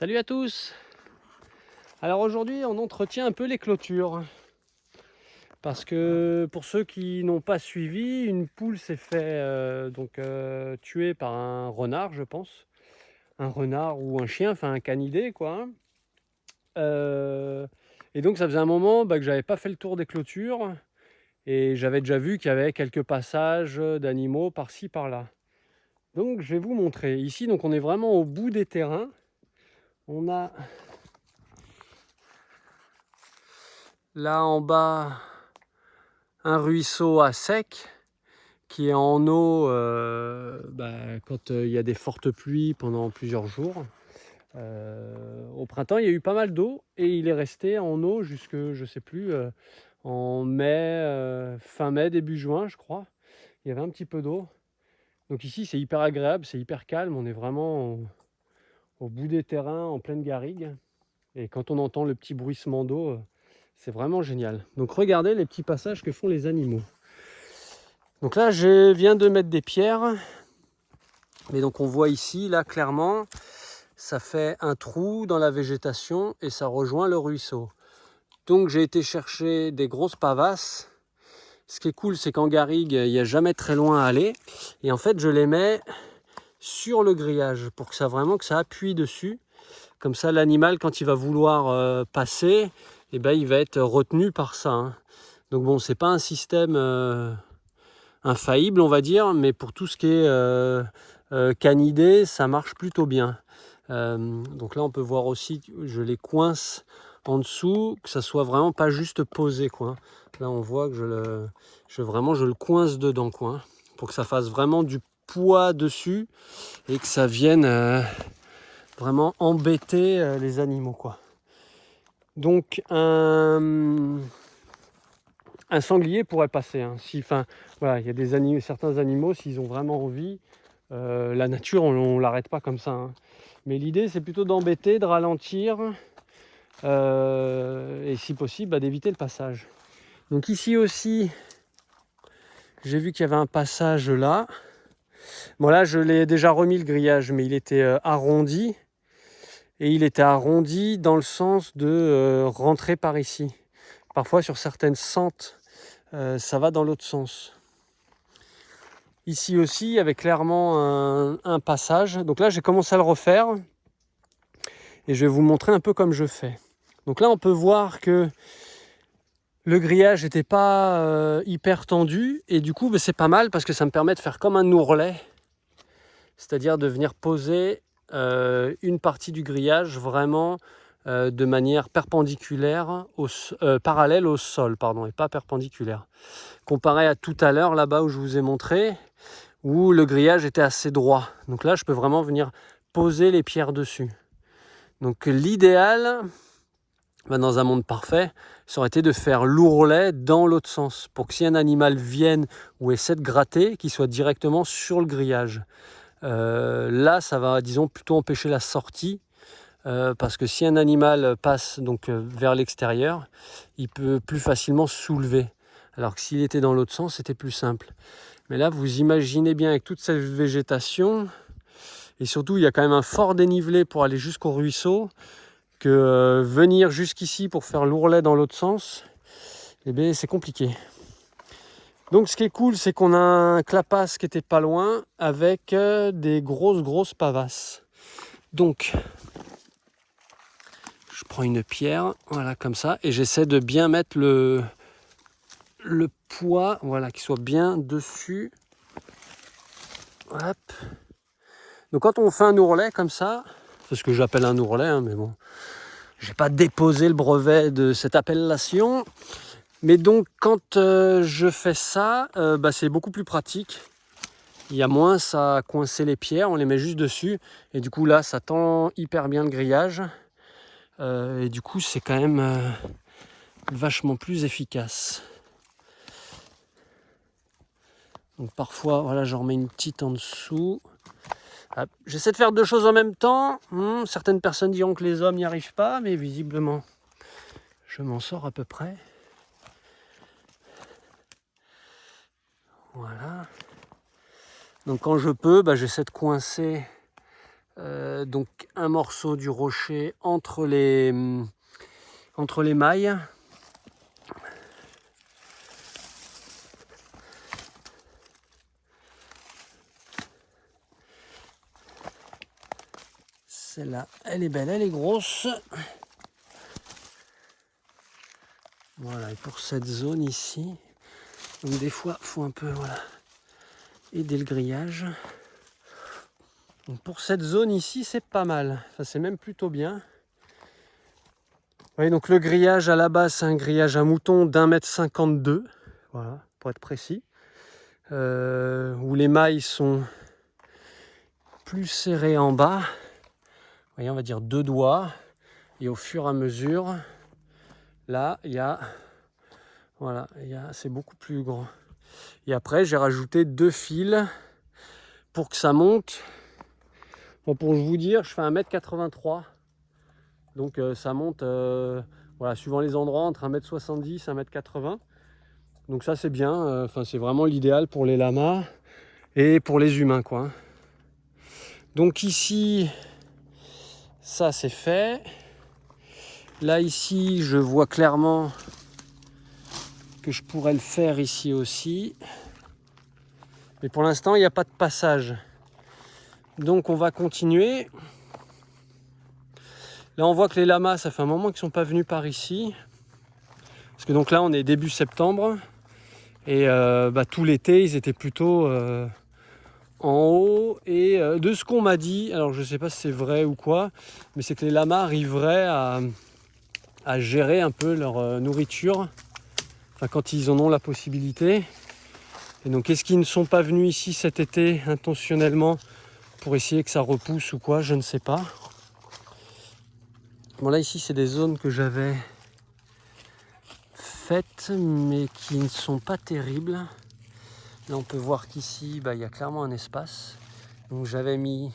Salut à tous. Alors aujourd'hui on entretient un peu les clôtures parce que pour ceux qui n'ont pas suivi, une poule s'est fait tuer par un renard, je pense, un renard ou un chien, enfin un canidé quoi, hein. Et donc ça faisait un moment que j'avais pas fait le tour des clôtures et j'avais déjà vu qu'il y avait quelques passages d'animaux par-ci par-là. Donc je vais vous montrer ici. Donc on est vraiment au bout des terrains. On a là en bas un ruisseau à sec qui est en eau quand il y a des fortes pluies pendant plusieurs jours. Au printemps, il y a eu pas mal d'eau et il est resté en eau jusque, je sais plus, en mai, fin mai, début juin, je crois. Il y avait un petit peu d'eau. Donc ici, c'est hyper agréable, c'est hyper calme. On est vraiment au bout des terrains, en pleine garrigue. Et quand on entend le petit bruissement d'eau, c'est vraiment génial. Donc regardez les petits passages que font les animaux. Donc là, je viens de mettre des pierres. Mais donc on voit ici, là, clairement, ça fait un trou dans la végétation et ça rejoint le ruisseau. Donc j'ai été chercher des grosses pavasses. Ce qui est cool, c'est qu'en garrigue, il n'y a jamais très loin à aller. Et en fait, je les mets sur le grillage pour que ça appuie dessus. Comme ça, l'animal, quand il va vouloir passer, il va être retenu par ça, hein. Donc bon, c'est pas un système infaillible, on va dire, mais pour tout ce qui est canidé, ça marche plutôt bien. Donc là, on peut voir aussi, je les coince en dessous, que ça soit vraiment pas juste posé, quoi. Là, on voit que je le coince dedans, quoi, pour que ça fasse vraiment du poids dessus et que ça vienne vraiment embêter les animaux, quoi. Donc un sanglier pourrait passer, hein. Voilà, il y a certains animaux, s'ils ont vraiment envie, la nature, on l'arrête pas comme ça, hein. Mais l'idée, c'est plutôt d'embêter, de ralentir, et si possible, d'éviter le passage. Donc ici aussi, j'ai vu qu'il y avait un passage là. Bon là, je l'ai déjà remis le grillage, mais il était arrondi. Et il était arrondi dans le sens de rentrer par ici. Parfois, sur certaines sentes, ça va dans l'autre sens. Ici aussi, il y avait clairement un passage. Donc là, j'ai commencé à le refaire. Et je vais vous montrer un peu comme je fais. Donc là, on peut voir que le grillage n'était pas hyper tendu. Et du coup, c'est pas mal parce que ça me permet de faire comme un ourlet. C'est-à-dire de venir poser une partie du grillage vraiment de manière perpendiculaire, parallèle au sol, pardon, et pas perpendiculaire. Comparé à tout à l'heure, là-bas où je vous ai montré, où le grillage était assez droit. Donc là, je peux vraiment venir poser les pierres dessus. Donc l'idéal, dans un monde parfait, ça aurait été de faire l'ourlet dans l'autre sens, pour que si un animal vienne ou essaie de gratter, qu'il soit directement sur le grillage. Là, ça va, disons, plutôt empêcher la sortie, parce que si un animal passe vers l'extérieur, il peut plus facilement soulever. Alors que s'il était dans l'autre sens, c'était plus simple. Mais là, vous imaginez bien avec toute cette végétation, et surtout, il y a quand même un fort dénivelé pour aller jusqu'au ruisseau, que venir jusqu'ici pour faire l'ourlet dans l'autre sens, c'est compliqué. Donc ce qui est cool, c'est qu'on a un clapasse qui était pas loin avec des grosses pavasses. Donc je prends une pierre, voilà, comme ça, et j'essaie de bien mettre le poids, voilà, qu'il soit bien dessus. Hop. Donc quand on fait un ourlet comme ça, c'est ce que j'appelle un ourlet, hein, mais bon, j'ai pas déposé le brevet de cette appellation. Mais donc quand je fais ça, c'est beaucoup plus pratique. Il y a moins à coincer les pierres, on les met juste dessus. Et du coup là, ça tend hyper bien le grillage. Et du coup, c'est quand même vachement plus efficace. Donc parfois, voilà, j'en remets une petite en dessous. J'essaie de faire deux choses en même temps. Certaines personnes diront que les hommes n'y arrivent pas, mais visiblement, je m'en sors à peu près. Voilà. Donc quand je peux, j'essaie de coincer donc un morceau du rocher entre les mailles. Celle-là, elle est belle, elle est grosse. Voilà, et pour cette zone ici, donc des fois, il faut un peu aider le grillage. Donc pour cette zone ici, c'est pas mal. Enfin, c'est même plutôt bien. Oui, donc le grillage à la base, c'est un grillage à mouton d'1,52 m, voilà, pour être précis. Où les mailles sont plus serrées en bas. Vous voyez, on va dire 2 doigts. Et au fur et à mesure, là, c'est beaucoup plus grand. Et après, j'ai rajouté 2 fils pour que ça monte. Bon, pour vous dire, je fais 1,83 m. Donc ça monte, suivant les endroits, entre 1,70 m et 1,80 m. Donc ça, c'est bien. C'est vraiment l'idéal pour les lamas et pour les humains, quoi. Donc ici, ça c'est fait. Là, ici, je vois clairement que je pourrais le faire ici aussi. Mais pour l'instant, il n'y a pas de passage. Donc on va continuer. Là, on voit que les lamas, ça fait un moment qu'ils ne sont pas venus par ici. Parce que donc là, on est début septembre. Et tout l'été, ils étaient plutôt en haut. Et de ce qu'on m'a dit, alors je ne sais pas si c'est vrai ou quoi, mais c'est que les lamas arriveraient à gérer un peu leur nourriture. Enfin, quand ils en ont la possibilité. Et donc, est-ce qu'ils ne sont pas venus ici cet été intentionnellement pour essayer que ça repousse ou quoi? Je ne sais pas. Bon, là, ici, c'est des zones que j'avais faites, mais qui ne sont pas terribles. Là, on peut voir qu'ici, il y a clairement un espace. Donc, j'avais mis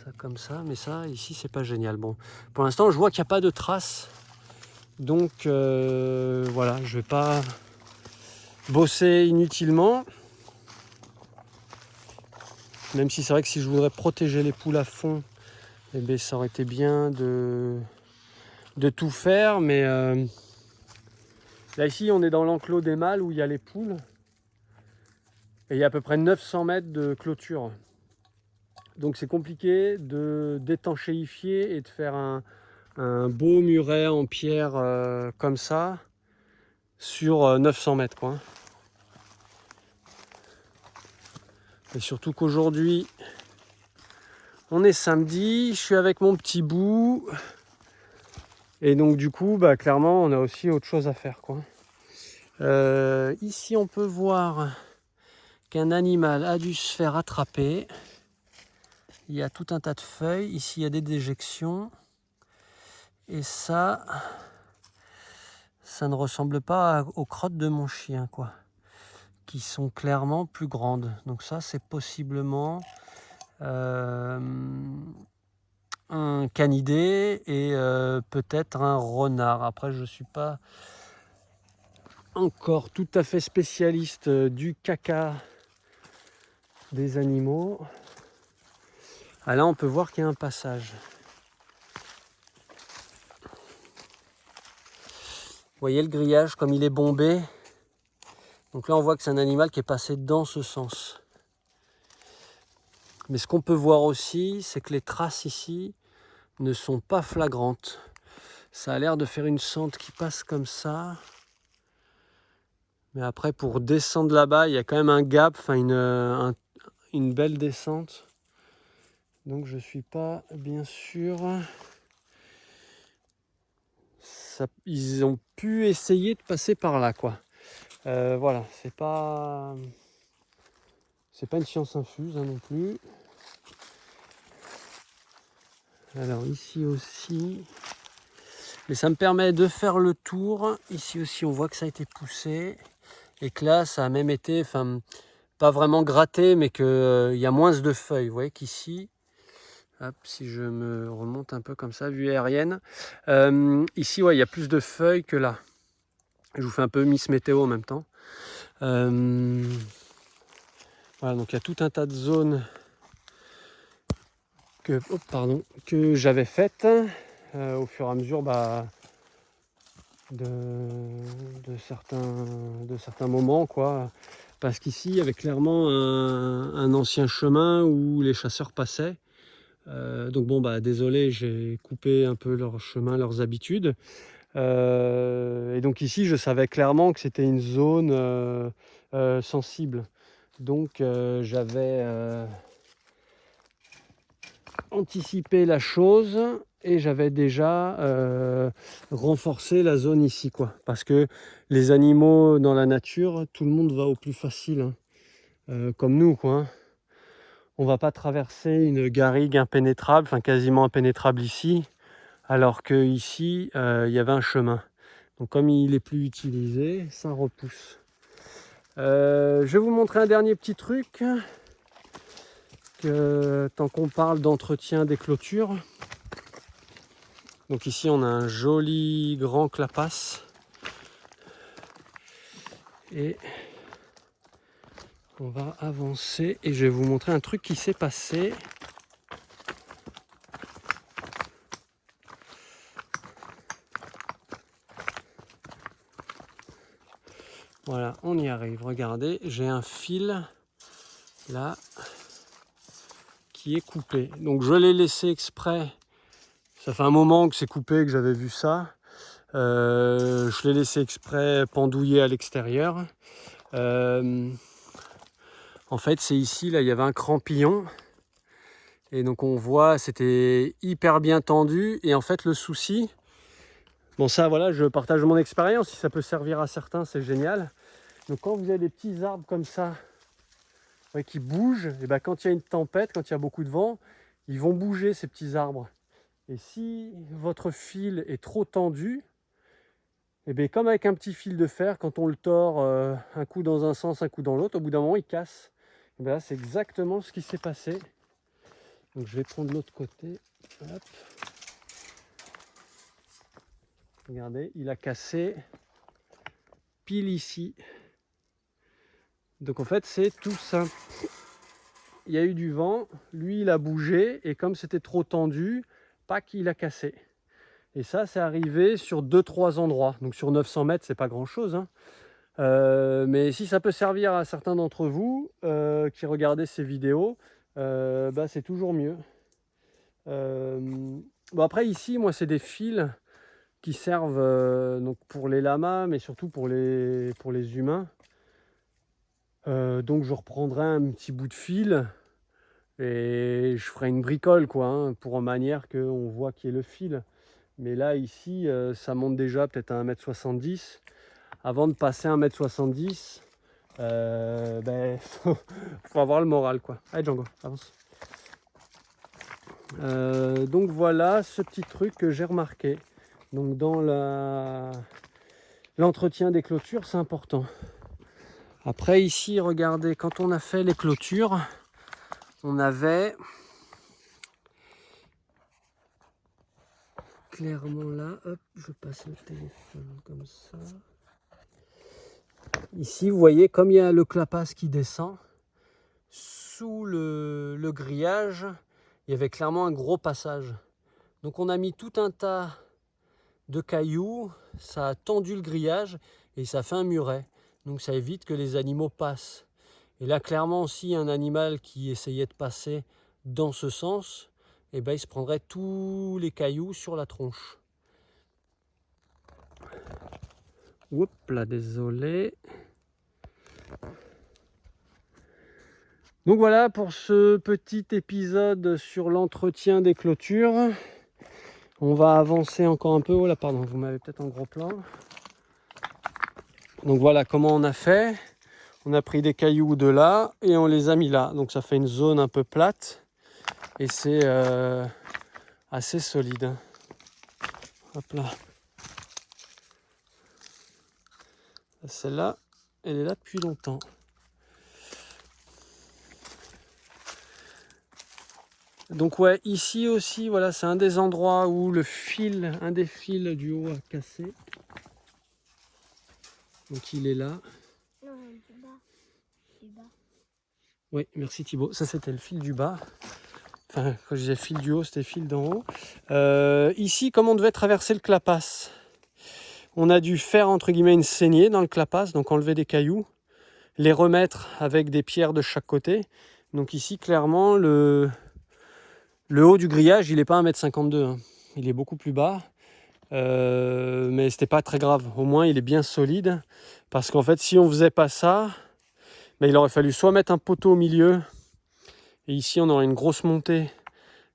ça comme ça, mais ça, ici, c'est pas génial. Bon, pour l'instant, je vois qu'il n'y a pas de traces. Donc, voilà, je vais pas bosser inutilement. Même si c'est vrai que si je voudrais protéger les poules à fond, eh bien, ça aurait été bien de tout faire. Mais là, ici, on est dans l'enclos des mâles où il y a les poules. Et il y a à peu près 900 mètres de clôture. Donc c'est compliqué d'étanchéifier et de faire un beau muret en pierre comme ça sur 900 mètres, quoi. Et surtout qu'aujourd'hui, on est samedi, je suis avec mon petit bout. Et donc du coup, clairement, on a aussi autre chose à faire, quoi. Ici, on peut voir qu'un animal a dû se faire attraper. Il y a tout un tas de feuilles. Ici, il y a des déjections. Et ça ne ressemble pas aux crottes de mon chien, quoi. Qui sont clairement plus grandes. Donc ça, c'est possiblement un canidé et peut-être un renard. Après, je ne suis pas encore tout à fait spécialiste du caca des animaux. Ah, là, on peut voir qu'il y a un passage. Vous voyez le grillage comme il est bombé. Donc là, on voit que c'est un animal qui est passé dans ce sens. Mais ce qu'on peut voir aussi, c'est que les traces ici ne sont pas flagrantes. Ça a l'air de faire une sente qui passe comme ça. Mais après, pour descendre là-bas, il y a quand même un gap, une belle descente. Donc je ne suis pas bien sûr. Ils ont pu essayer de passer par là, quoi. Voilà, c'est pas une science infuse, hein, non plus. Alors ici aussi, mais ça me permet de faire le tour. Ici aussi, on voit que ça a été poussé et que là, ça a même été, pas vraiment gratté, mais qu'il y a moins de feuilles. Vous voyez qu'ici, hop, si je me remonte un peu comme ça, vue aérienne, ici, il y a plus de feuilles que là. Je vous fais un peu Miss Météo en même temps. Voilà, donc il y a tout un tas de zones que j'avais faite au fur et à mesure de certains moments, quoi. Parce qu'ici, il y avait clairement un ancien chemin où les chasseurs passaient. Donc bon, désolé, j'ai coupé un peu leur chemin, leurs habitudes. Et donc ici, je savais clairement que c'était une zone sensible. Donc j'avais anticipé la chose et j'avais déjà renforcé la zone ici, quoi. Parce que les animaux dans la nature, tout le monde va au plus facile, hein. Comme nous, quoi, hein. On va pas traverser une garrigue impénétrable, enfin quasiment impénétrable ici, alors que ici il y avait un chemin. Donc comme il est plus utilisé, ça repousse. Je vais vous montrer un dernier petit truc, tant qu'on parle d'entretien des clôtures. Donc ici on a un joli grand clapasse. Et on va avancer et je vais vous montrer un truc qui s'est passé. Voilà, on y arrive. Regardez, j'ai un fil là qui est coupé. Donc je l'ai laissé exprès. Ça fait un moment que c'est coupé, que j'avais vu ça. Je l'ai laissé exprès pendouillé à l'extérieur. En fait, c'est ici, là, il y avait un crampillon. Et donc on voit, c'était hyper bien tendu. Et en fait, le souci, bon ça, voilà, je partage mon expérience. Si ça peut servir à certains, c'est génial. Donc quand vous avez des petits arbres comme ça, ouais, qui bougent, et ben, quand il y a une tempête, quand il y a beaucoup de vent, ils vont bouger ces petits arbres. Et si votre fil est trop tendu, et bien comme avec un petit fil de fer, quand on le tord un coup dans un sens, un coup dans l'autre, au bout d'un moment il casse. Et bien là c'est exactement ce qui s'est passé. Donc je vais prendre l'autre côté. Hop. Regardez, il a cassé pile ici. Donc en fait c'est tout simple. Il y a eu du vent, lui il a bougé et comme c'était trop tendu, pac, il a cassé. Et ça c'est arrivé sur 2-3 endroits. Donc sur 900 mètres c'est pas grand chose, hein. Mais si ça peut servir à certains d'entre vous qui regardez ces vidéos, c'est toujours mieux. Bon après ici, moi c'est des fils qui servent donc pour les lamas, mais surtout pour les humains. Donc je reprendrai un petit bout de fil et je ferai une bricole, quoi, hein, pour en manière qu'on voit qui est le fil. Mais là ici, ça monte déjà peut-être à 1,70 m. Avant de passer à 1,70 m, faut avoir le moral, quoi. Allez Django, avance. Donc voilà ce petit truc que j'ai remarqué. Donc dans l'entretien des clôtures, c'est important. Après ici, regardez, quand on a fait les clôtures, on avait clairement là, hop, je passe le téléphone comme ça. Ici, vous voyez, comme il y a le clapasse qui descend, sous le grillage, il y avait clairement un gros passage. Donc on a mis tout un tas de cailloux, ça a tendu le grillage et ça fait un muret. Donc ça évite que les animaux passent. Et là, clairement, aussi un animal qui essayait de passer dans ce sens, il se prendrait tous les cailloux sur la tronche. Oups là, désolé. Donc voilà pour ce petit épisode sur l'entretien des clôtures. On va avancer encore un peu. Oh là, pardon, vous m'avez peut-être en gros plan. Donc voilà comment on a fait. On a pris des cailloux de là et on les a mis là. Donc ça fait une zone un peu plate et c'est assez solide. Hop là. Celle-là, elle est là depuis longtemps. Donc ouais, ici aussi, voilà, c'est un des endroits où un des fils du haut a cassé. Donc il est là. Non, du bas. Du bas. Oui, merci Thibaut. Ça c'était le fil du bas. Enfin, quand je disais fil du haut, c'était fil d'en haut. Ici, comme on devait traverser le clapasse, on a dû faire entre guillemets une saignée dans le clapasse, donc enlever des cailloux, les remettre avec des pierres de chaque côté. Donc ici, clairement, le haut du grillage, il n'est pas 1,52 m, hein. Il est beaucoup plus bas. Mais c'était pas très grave. Au moins, il est bien solide. Parce qu'en fait, si on faisait pas ça, ben, il aurait fallu soit mettre un poteau au milieu, et ici, on aurait une grosse montée,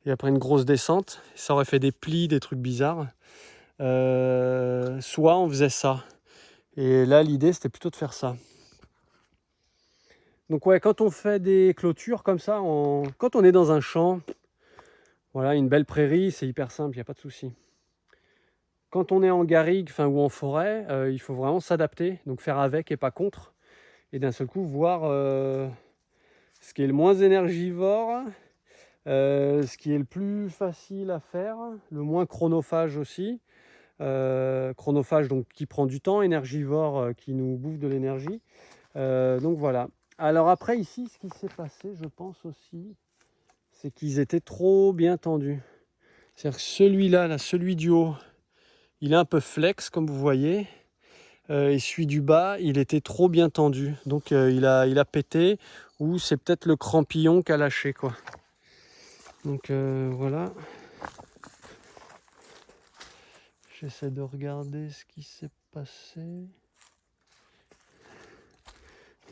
et après une grosse descente. Ça aurait fait des plis, des trucs bizarres. Soit on faisait ça. Et là, l'idée, c'était plutôt de faire ça. Donc ouais, quand on fait des clôtures comme ça, quand on est dans un champ, voilà, une belle prairie, c'est hyper simple, il n'y a pas de souci. Quand on est en garrigue, enfin, ou en forêt, il faut vraiment s'adapter, donc faire avec et pas contre. Et d'un seul coup, voir ce qui est le moins énergivore, ce qui est le plus facile à faire, le moins chronophage aussi. Chronophage donc qui prend du temps, énergivore qui nous bouffe de l'énergie. Donc voilà. Alors après ici, ce qui s'est passé, je pense aussi, c'est qu'ils étaient trop bien tendus. C'est-à-dire que celui-là, là, celui du haut, il est un peu flex comme vous voyez. Et celui du bas, il était trop bien tendu. Donc il a pété, ou c'est peut-être le crampillon qui a lâché, quoi. Donc voilà. J'essaie de regarder ce qui s'est passé.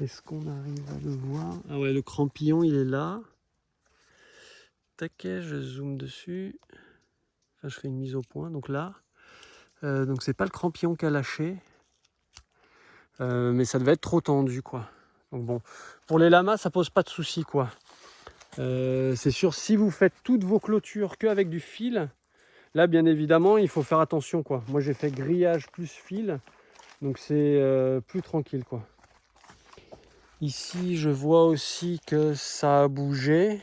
Est-ce qu'on arrive à le voir? Ah ouais, le crampillon, il est là. Taquet, je zoome dessus. Enfin, je fais une mise au point, donc là. Donc c'est pas le crampillon qui a lâché. Mais ça devait être trop tendu, quoi. Donc bon, pour les lamas, ça pose pas de souci, quoi. C'est sûr, si vous faites toutes vos clôtures qu'avec du fil, là, bien évidemment, il faut faire attention, quoi. Moi, j'ai fait grillage plus fil, donc c'est plus tranquille, quoi. Ici, je vois aussi que ça a bougé.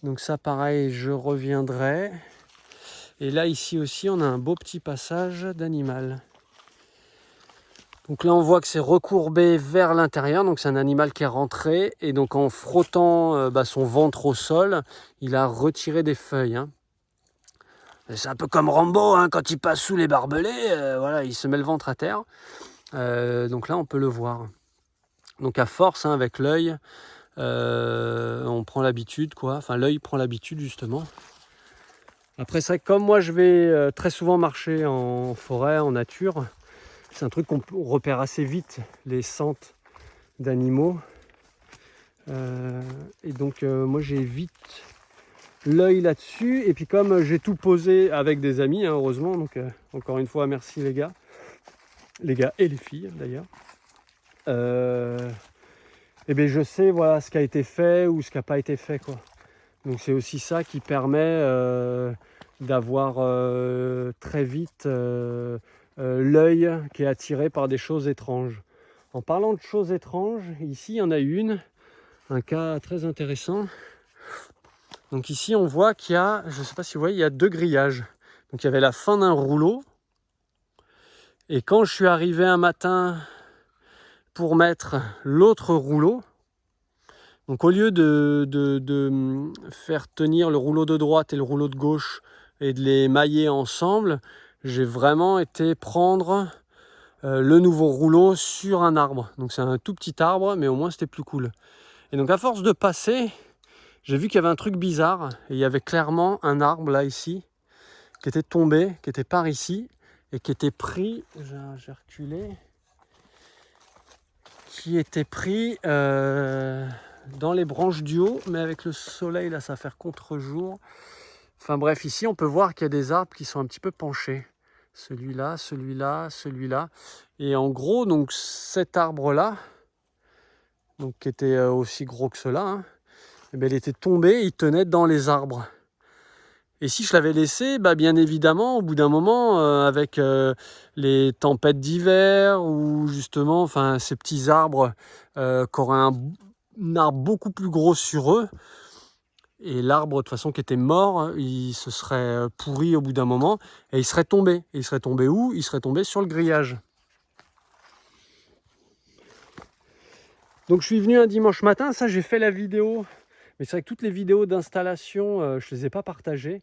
Donc ça, pareil, je reviendrai. Et là, ici aussi, on a un beau petit passage d'animal. Donc là, on voit que c'est recourbé vers l'intérieur. Donc c'est un animal qui est rentré. Et donc en frottant son ventre au sol, il a retiré des feuilles, hein. C'est un peu comme Rambo, hein, quand il passe sous les barbelés. Voilà, il se met le ventre à terre. Donc là, on peut le voir. Donc à force, hein, avec l'œil, on prend l'habitude, quoi. Enfin, l'œil prend l'habitude, justement. Après, c'est vrai que comme moi, je vais très souvent marcher en forêt, en nature, c'est un truc qu'on repère assez vite, les sentes d'animaux. Et donc, moi, j'ai vite l'œil là-dessus. Et puis, comme j'ai tout posé avec des amis, hein, heureusement, donc encore une fois, merci les gars et les filles, d'ailleurs. Et bien je sais, voilà, ce qui a été fait ou ce qui n'a pas été fait, quoi. Donc c'est aussi ça qui permet d'avoir très vite l'œil qui est attiré par des choses étranges. En parlant de choses étranges, ici il y en a un cas très intéressant. Donc ici on voit qu'il y a, je ne sais pas si vous voyez, il y a 2 grillages. Donc il y avait la fin d'un rouleau. Et quand je suis arrivé un matin pour mettre l'autre rouleau, donc au lieu de faire tenir le rouleau de droite et le rouleau de gauche et de les mailler ensemble, j'ai vraiment été prendre le nouveau rouleau sur un arbre. Donc c'est un tout petit arbre, mais au moins c'était plus cool. Et donc à force de passer, j'ai vu qu'il y avait un truc bizarre. Et il y avait clairement un arbre là, ici, qui était tombé, qui était par ici, et qui était pris, j'ai reculé, qui était pris dans les branches du haut, mais avec le soleil là, ça va faire contre-jour. Enfin bref, ici on peut voir qu'il y a des arbres qui sont un petit peu penchés. Celui-là, celui-là, celui-là. Et en gros, donc cet arbre-là, donc qui était aussi gros que cela, hein, eh bien, il était tombé, il tenait dans les arbres. Et si je l'avais laissé, bien évidemment, au bout d'un moment, avec les tempêtes d'hiver, ou justement, enfin, ces petits arbres qui auraient un arbre beaucoup plus gros sur eux, et l'arbre, de toute façon, qui était mort, il se serait pourri au bout d'un moment, et il serait tombé. Et il serait tombé où? Il serait tombé sur le grillage. Donc je suis venu un dimanche matin, ça j'ai fait la vidéo Mais c'est vrai que toutes les vidéos d'installation, je ne les ai pas partagées.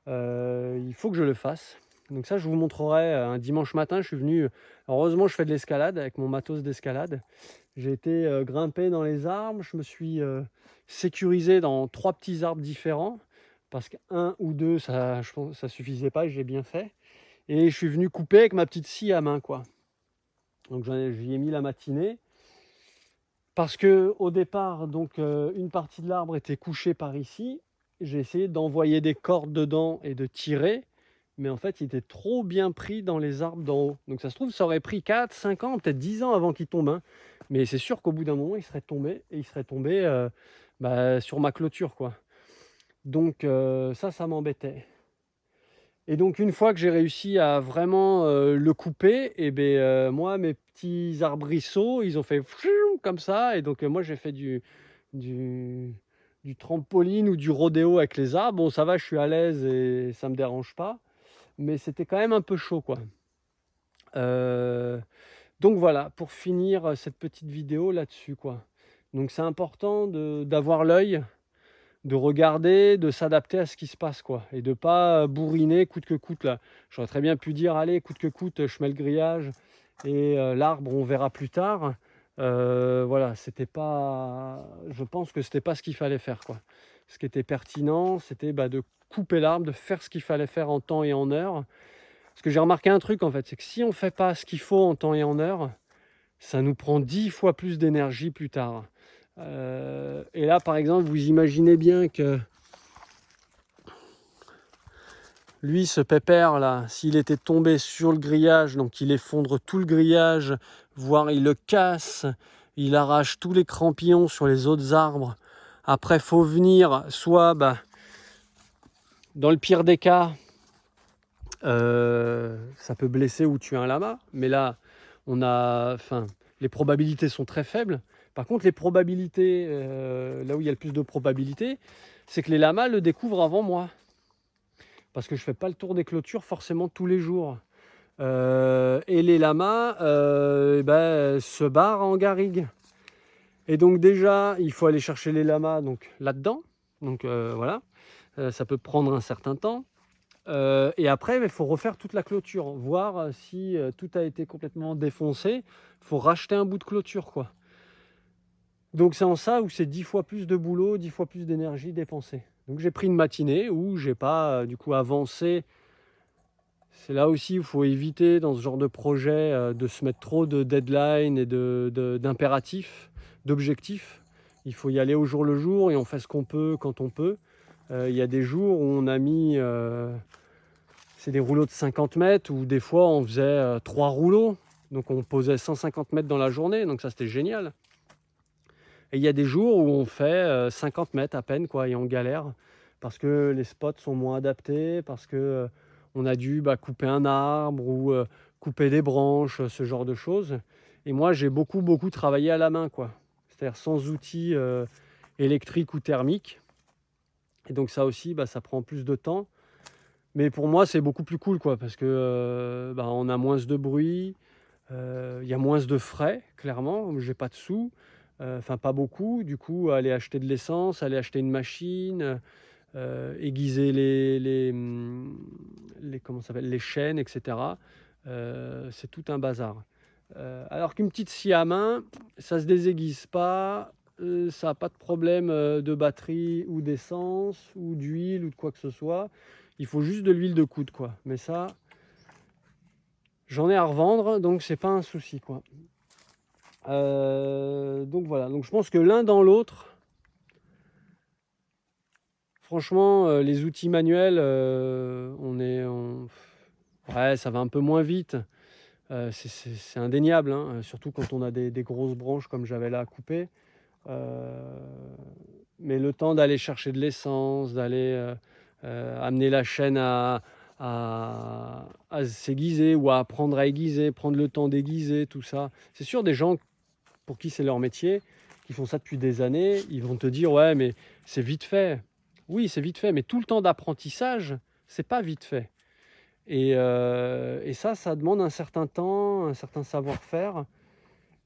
Il faut que je le fasse. Donc ça, je vous montrerai un dimanche matin. Je suis venu, heureusement, je fais de l'escalade avec mon matos d'escalade. J'ai été grimper dans les arbres. Je me suis sécurisé dans 3 petits arbres différents parce qu'un ou deux, ça, je pense, ça suffisait pas et j'ai bien fait. Et je suis venu couper avec ma petite scie à main, quoi. Donc j'y ai mis la matinée. Parce que au départ, donc une partie de l'arbre était couchée par ici. J'ai essayé d'envoyer des cordes dedans et de tirer, mais en fait, il était trop bien pris dans les arbres d'en haut. Donc ça se trouve, ça aurait pris 4, 5 ans, peut-être 10 ans avant qu'il tombe, hein. Mais c'est sûr qu'au bout d'un moment, il serait tombé et il serait tombé sur ma clôture, quoi. Donc ça m'embêtait. Et donc une fois que j'ai réussi à vraiment le couper, et ben moi mes petits arbrisseaux, ils ont fait ffiou comme ça, et donc moi j'ai fait du du trampoline ou du rodéo avec les arbres. Bon, ça va, je suis à l'aise et ça me dérange pas, mais c'était quand même un peu chaud, quoi. Heu, donc voilà, pour finir cette petite vidéo là-dessus, quoi. Donc c'est important d'avoir l'œil, de regarder, de s'adapter à ce qui se passe, quoi, et de pas bourriner coûte que coûte, là. J'aurais très bien pu dire: «Allez, coûte que coûte, je mets le grillage et l'arbre, on verra plus tard». Voilà, c'était pas, je pense que c'était pas ce qu'il fallait faire, quoi. Ce qui était pertinent, c'était, de couper l'arbre, de faire ce qu'il fallait faire en temps et en heure. Parce que j'ai remarqué un truc, en fait, c'est que si on fait pas ce qu'il faut en temps et en heure, ça nous prend 10 fois plus d'énergie plus tard. Et là, par exemple, vous imaginez bien que lui, ce pépère là, s'il était tombé sur le grillage, donc il effondre tout le grillage, voire il le casse, il arrache tous les crampillons sur les autres arbres. Après, faut venir, soit dans le pire des cas, ça peut blesser ou tuer un lama, mais là, les probabilités sont très faibles. Par contre, les probabilités, là où il y a le plus de probabilités, c'est que les lamas le découvrent avant moi. Parce que je ne fais pas le tour des clôtures forcément tous les jours. Et les lamas se barrent en garrigue. Et donc déjà, il faut aller chercher les lamas donc, là-dedans. Donc voilà, ça peut prendre un certain temps. Et après, il faut refaire toute la clôture, voir si tout a été complètement défoncé. Il faut racheter un bout de clôture, quoi. Donc c'est en ça où c'est 10 fois plus de boulot, 10 fois plus d'énergie dépensée. Donc j'ai pris une matinée où j'ai pas du coup avancé. C'est là aussi où il faut éviter dans ce genre de projet de se mettre trop de deadlines et d'impératifs, d'objectifs. Il faut y aller au jour le jour et on fait ce qu'on peut quand on peut. Il y a des jours où on a mis, c'est des rouleaux de 50 mètres, où des fois on faisait 3 rouleaux. Donc on posait 150 mètres dans la journée, donc ça c'était génial. Et il y a des jours où on fait 50 mètres à peine, quoi, et on galère parce que les spots sont moins adaptés, parce que on a dû couper un arbre ou couper des branches, ce genre de choses. Et moi, j'ai beaucoup travaillé à la main, quoi. C'est-à-dire sans outils électriques ou thermiques. Et donc ça aussi, ça prend plus de temps. Mais pour moi, c'est beaucoup plus cool, quoi, parce que on a moins de bruit, il y a moins de frais, clairement. J'ai pas de sous, enfin pas beaucoup. Du coup, aller acheter de l'essence, aller acheter une machine, aiguiser les chaînes, etc. C'est tout un bazar. Alors qu'une petite scie à main, ça se désaiguise pas, ça n'a pas de problème de batterie ou d'essence ou d'huile ou de quoi que ce soit. Il faut juste de l'huile de coude, quoi. Mais ça, j'en ai à revendre, donc c'est pas un souci, quoi. Donc voilà, donc je pense que l'un dans l'autre, franchement, les outils manuels, ouais, ça va un peu moins vite. C'est indéniable, hein, surtout quand on a des grosses branches comme j'avais là à couper. Mais le temps d'aller chercher de l'essence, d'aller amener la chaîne à s'aiguiser ou à apprendre à aiguiser, prendre le temps d'aiguiser, tout ça. C'est sûr, des gens pour qui c'est leur métier, qui font ça depuis des années, ils vont te dire: «Ouais, mais c'est vite fait». Oui, c'est vite fait, mais tout le temps d'apprentissage, c'est pas vite fait. Et ça demande un certain temps, un certain savoir-faire.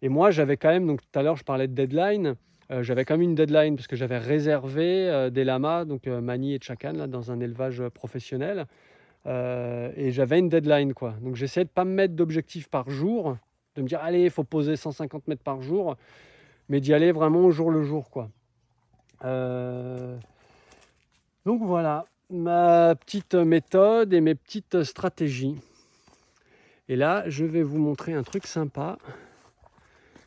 Et moi, j'avais quand même, donc tout à l'heure, je parlais de deadline. J'avais quand même une deadline parce que j'avais réservé des lamas, donc Mani et Chakan, là, dans un élevage professionnel. Et j'avais une deadline, quoi. Donc j'essayais de ne pas me mettre d'objectifs par jour, de me dire allez, il faut poser 150 mètres par jour, mais d'y aller vraiment au jour le jour, quoi. Donc voilà, ma petite méthode et mes petites stratégies. Et là, je vais vous montrer un truc sympa.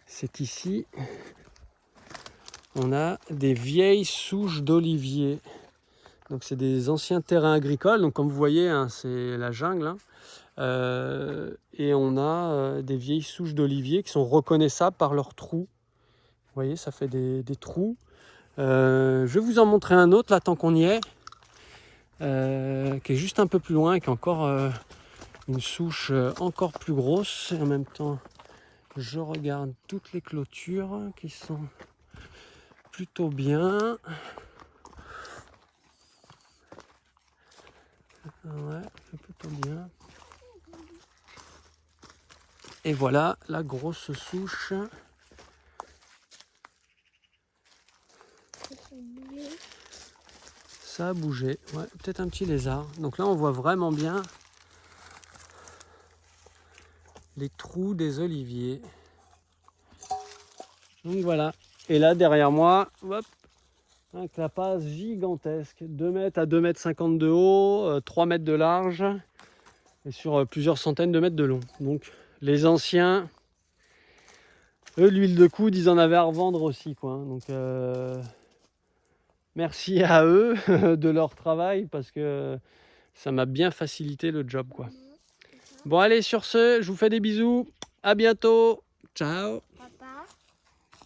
C'est ici, on a des vieilles souches d'olivier. Donc c'est des anciens terrains agricoles. Donc comme vous voyez, hein, c'est la jungle, hein. Et on a des vieilles souches d'olivier qui sont reconnaissables par leurs trous. Vous voyez, ça fait des trous. Je vais vous en montrer un autre là tant qu'on y est, qui est juste un peu plus loin, qui est encore une souche encore plus grosse. Et en même temps, je regarde toutes les clôtures qui sont plutôt bien. Ouais, c'est plutôt bien. Et voilà la grosse souche. Ça a bougé, ouais, peut-être un petit lézard. Donc là, on voit vraiment bien les trous des oliviers. Donc voilà. Et là, derrière moi, hop, un clapaz gigantesque, 2 mètres à 2 mètres 50 de haut, 3 mètres de large, et sur plusieurs centaines de mètres de long. Donc les anciens, eux, l'huile de coude, ils en avaient à revendre aussi, quoi. Donc merci à eux de leur travail, parce que ça m'a bien facilité le job, quoi. Bon allez, sur ce, je vous fais des bisous. À bientôt. Ciao.